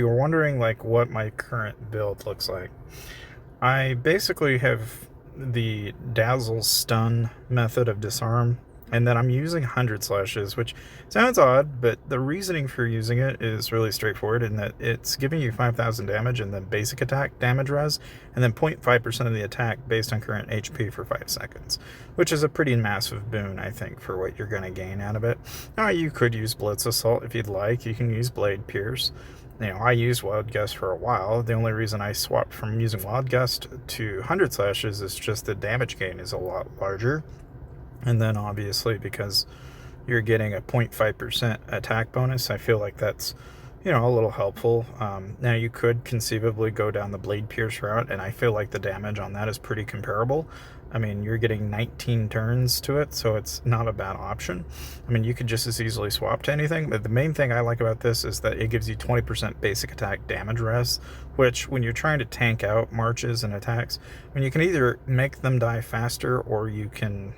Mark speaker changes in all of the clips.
Speaker 1: You were wondering like what my current build looks like. I basically have the dazzle stun method of disarm, and then I'm using 100 slashes, which sounds odd, but the reasoning for using it is really straightforward in that it's giving you 5,000 damage and then basic attack damage res, and then 0.5% of the attack based on current HP for 5 seconds, which is a pretty massive boon, I think, for what you're going to gain out of it. Now, you could use Blitz Assault if you'd like. You can use Blade Pierce. I used Wild Gust for a while. The only reason I swapped from using Wild Gust to 100 slashes is just the damage gain is a lot larger. And then obviously because you're getting a 0.5% attack bonus, I feel like that's, a little helpful. Now you could conceivably go down the Blade Pierce route, and I feel like the damage on that is pretty comparable. I mean, you're getting 19 turns to it, so it's not a bad option. I mean, you could just as easily swap to anything, but the main thing I like about this is that it gives you 20% basic attack damage rest, which when you're trying to tank out marches and attacks, you can either make them die faster or you can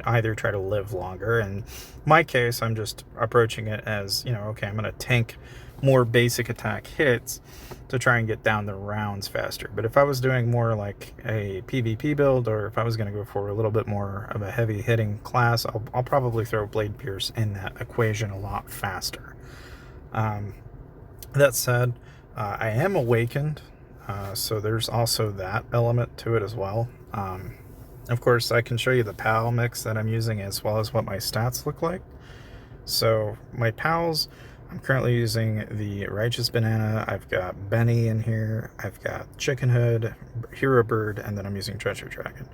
Speaker 1: either try to live longer. In my case, I'm just approaching it as, okay, I'm going to tank more basic attack hits to try and get down the rounds faster. But if I was doing more like a PvP build, or if I was going to go for a little bit more of a heavy hitting class, I'll probably throw Blade Pierce in that equation a lot faster. That said, I am awakened, so there's also that element to it as well. Of course, I can show you the PAL mix that I'm using as well as what my stats look like. So my PALs, I'm currently using the Righteous Banana, I've got Benny in here, I've got Chicken Hood, Hero Bird, and then I'm using Treasure Dragon.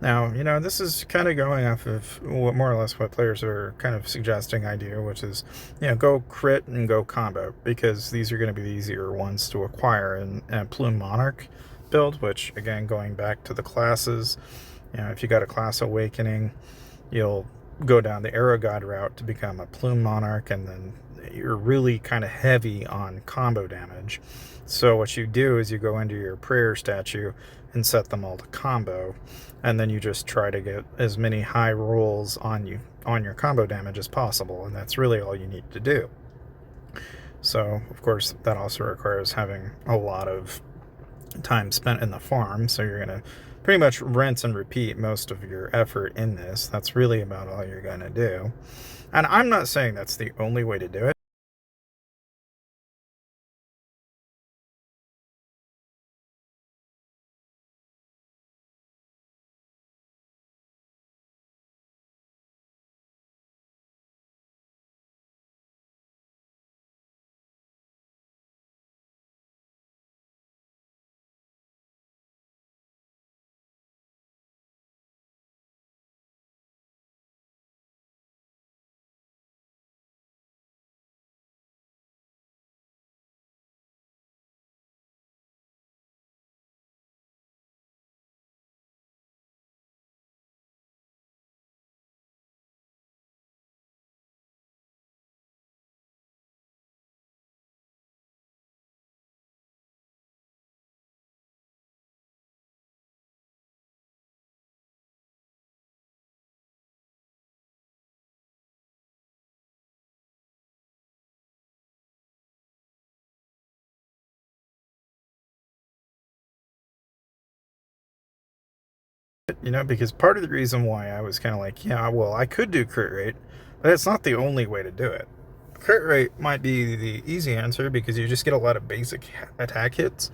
Speaker 1: Now, this is kind of going off of more or less what players are kind of suggesting I do, which is, go crit and go combo, because these are going to be the easier ones to acquire in Plume Monarch build, which, again, going back to the classes, if you got a class awakening, you'll go down the Arrow God route to become a Plume Monarch, and then you're really kind of heavy on combo damage. So what you do is you go into your prayer statue and set them all to combo, and then you just try to get as many high rolls on your combo damage as possible, and that's really all you need to do. So, of course, that also requires having a lot of time spent in the farm, so you're going to pretty much rinse and repeat most of your effort in this. That's really about all you're going to do. And I'm not saying that's the only way to do it. Because part of the reason why I was kind of like, yeah, well, I could do crit rate, but it's not the only way to do it. Crit rate might be the easy answer because you just get a lot of basic attack hits,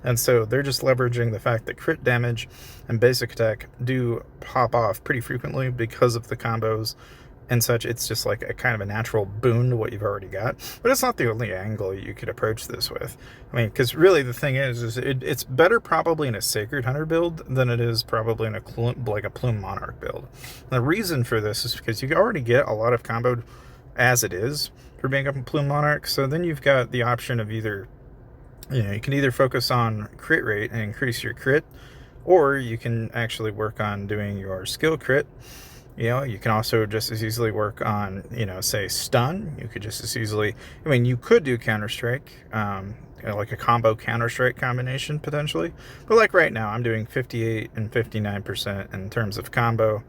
Speaker 1: and so they're just leveraging the fact that crit damage and basic attack do pop off pretty frequently because of the combos and such. It's just like a kind of a natural boon to what you've already got, but it's not the only angle you could approach this with. Because really the thing is it's better probably in a Sacred Hunter build than it is probably in a Plume Monarch build. And the reason for this is because you already get a lot of comboed as it is for being up in Plume Monarch, so then you've got the option of either, you can either focus on crit rate and increase your crit, or you can actually work on doing your skill crit. You can also just as easily work on, say, stun. You could just as easily, you could do Counter-Strike, like a combo Counter-Strike combination, potentially. But like right now, I'm doing 58 and 59% in terms of combo,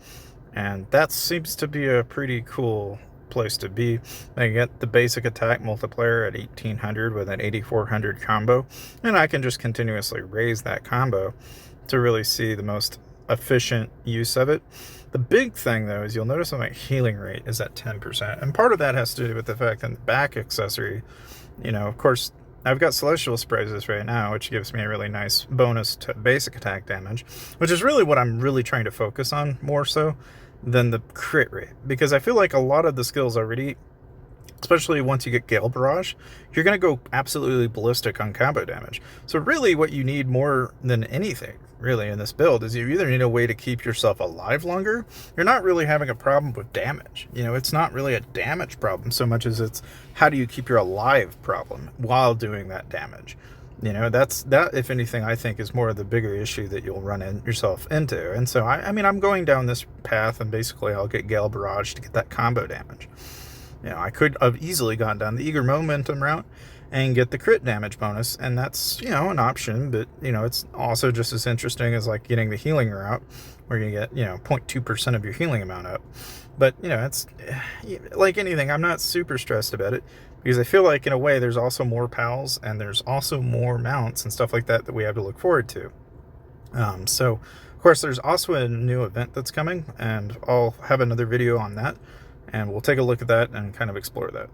Speaker 1: and that seems to be a pretty cool place to be. I get the basic attack multiplier at 1800 with an 8400 combo, and I can just continuously raise that combo to really see the most efficient use of it. The big thing though is you'll notice that my healing rate is at 10%, and part of that has to do with the fact that the back accessory, you know, of course, I've got Celestial Sprays right now, which gives me a really nice bonus to basic attack damage, which is really what I'm really trying to focus on more so than the crit rate, because I feel like a lot of the skills already, especially once you get Gale Barrage, you're going to go absolutely ballistic on combo damage. So really what you need more than anything really in this build is you either need a way to keep yourself alive longer. You're not really having a problem with damage. You know, it's not really a damage problem so much as it's how do you keep your alive problem while doing that damage. You know, that, if anything, I think is more of the bigger issue that you'll run yourself into. And so, I mean, I'm going down this path, and basically I'll get Gale Barrage to get that combo damage. You know, I could have easily gone down the Eager Momentum route and get the crit damage bonus, and that's, you know, an option, but, you know, it's also just as interesting as, like, getting the healing route, where you get, you know, 0.2% of your healing amount up. But, you know, it's, like anything, I'm not super stressed about it, because I feel like, in a way, there's also more pals, and there's also more mounts and stuff like that that we have to look forward to. So, of course, there's also a new event that's coming, and I'll have another video on that, and we'll take a look at that and kind of explore that.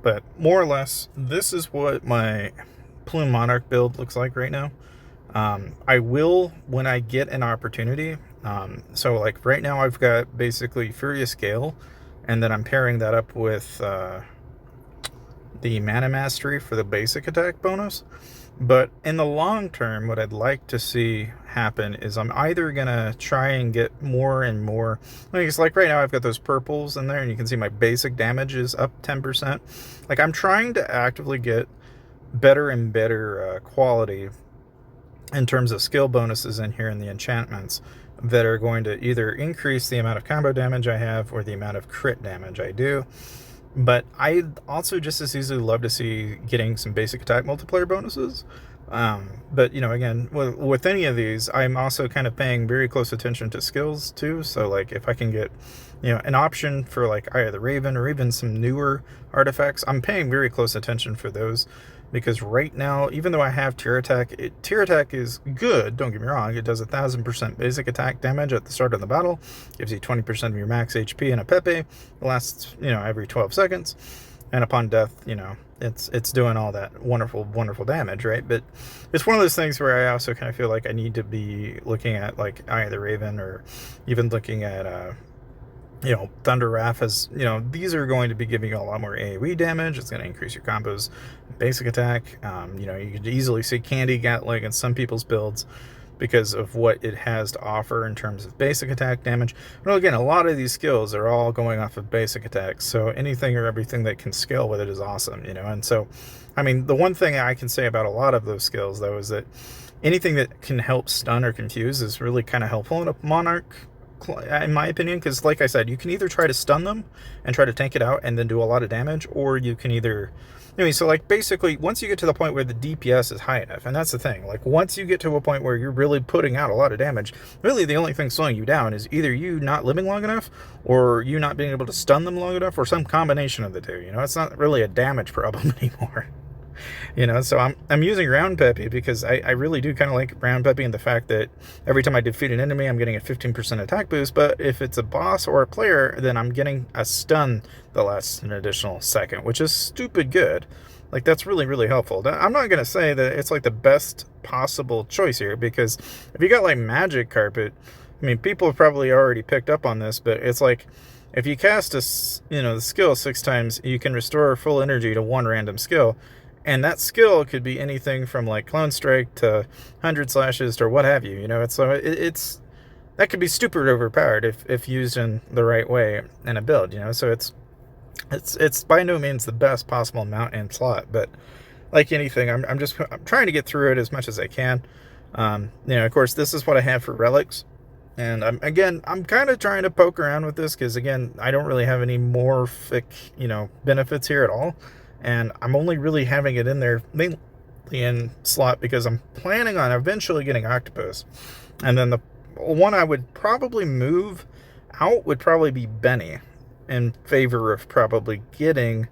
Speaker 1: But more or less, this is what my Plume Monarch build looks like right now. I will, when I get an opportunity, so like right now I've got basically Furious Gale, and then I'm pairing that up with the Mana Mastery for the basic attack bonus. But in the long term, what I'd like to see happen is I'm either going to try and get more and more, like right now I've got those purples in there, and you can see my basic damage is up 10%. Like, I'm trying to actively get better and better quality in terms of skill bonuses in here in the enchantments that are going to either increase the amount of combo damage I have or the amount of crit damage I do. But I'd also just as easily love to see getting some basic attack multiplier bonuses. But, you know, again, with any of these, I'm also kind of paying very close attention to skills too. So, like, if I can get, you know, an option for, like, Eye of the Raven or even some newer artifacts, I'm paying very close attention for those. Because right now, even though I have Tear Attack, Tear Attack is good, don't get me wrong. It does 1000% basic attack damage at the start of the battle, gives you 20% of your max HP and a Pepe. It lasts, you know, every 12 seconds. And upon death, you know, it's doing all that wonderful, wonderful damage, right? But it's one of those things where I also kind of feel like I need to be looking at, like, Eye of the Raven, or even looking at, you know, Thunder Wrath, as, you know, these are going to be giving you a lot more AoE damage. It's going to increase your combos, basic attack. You know, you could easily see Candy Gatling in some people's builds because of what it has to offer in terms of basic attack damage. Well, again, a lot of these skills are all going off of basic attacks, so anything or everything that can scale with it is awesome, you know. And so, I mean, the one thing I can say about a lot of those skills, though, is that anything that can help stun or confuse is really kind of helpful in a Monarch, in my opinion, because, like I said, you can either try to stun them and try to tank it out and then do a lot of damage, or you can either, anyway, so, like, basically, once you get to the point where the DPS is high enough, and that's the thing, like, once you get to a point where you're really putting out a lot of damage, really the only thing slowing you down is either you not living long enough, or you not being able to stun them long enough, or some combination of the two, you know. It's not really a damage problem anymore. You know, so I'm using Round Peppy because I really do kind of like Round Peppy, and the fact that every time I defeat an enemy, I'm getting a 15% attack boost. But if it's a boss or a player, then I'm getting a stun that lasts an additional second, which is stupid good. Like, that's really, really helpful. I'm not going to say that it's, like, the best possible choice here, because if you got, like, Magic Carpet, I mean, people have probably already picked up on this, but it's like, if you cast you know, the skill 6 times, you can restore full energy to one random skill. And that skill could be anything from, like, Clone Strike to 100 Slashes or what have you. You know, it's that could be stupid overpowered if used in the right way in a build. You know, so it's by no means the best possible mount and slot. But like anything, I'm trying to get through it as much as I can. You know, of course, this is what I have for relics. And I'm kind of trying to poke around with this because, again, I don't really have any morphic, you know, benefits here at all. And I'm only really having it in there mainly in slot because I'm planning on eventually getting Octopus. And then the one I would probably move out would probably be Benny. in favor of probably getting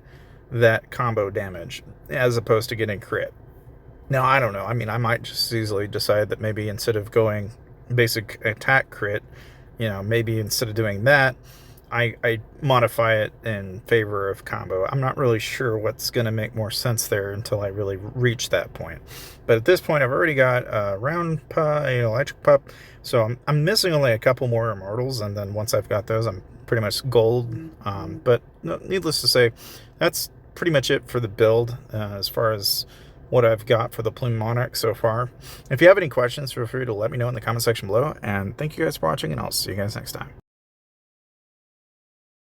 Speaker 1: that combo damage as opposed to getting crit. Now, I don't know. I mean, I might just easily decide that maybe instead of going basic attack crit, maybe instead of doing that, I modify it in favor of combo. I'm not really sure what's going to make more sense there until I really reach that point. But at this point, I've already got a round pup, an electric pup, so I'm missing only a couple more immortals, and then once I've got those, I'm pretty much gold. But no, needless to say, that's pretty much it for the build as far as what I've got for the Plume Monarch so far. If you have any questions, feel free to let me know in the comment section below, and thank you guys for watching, and I'll see you guys next time.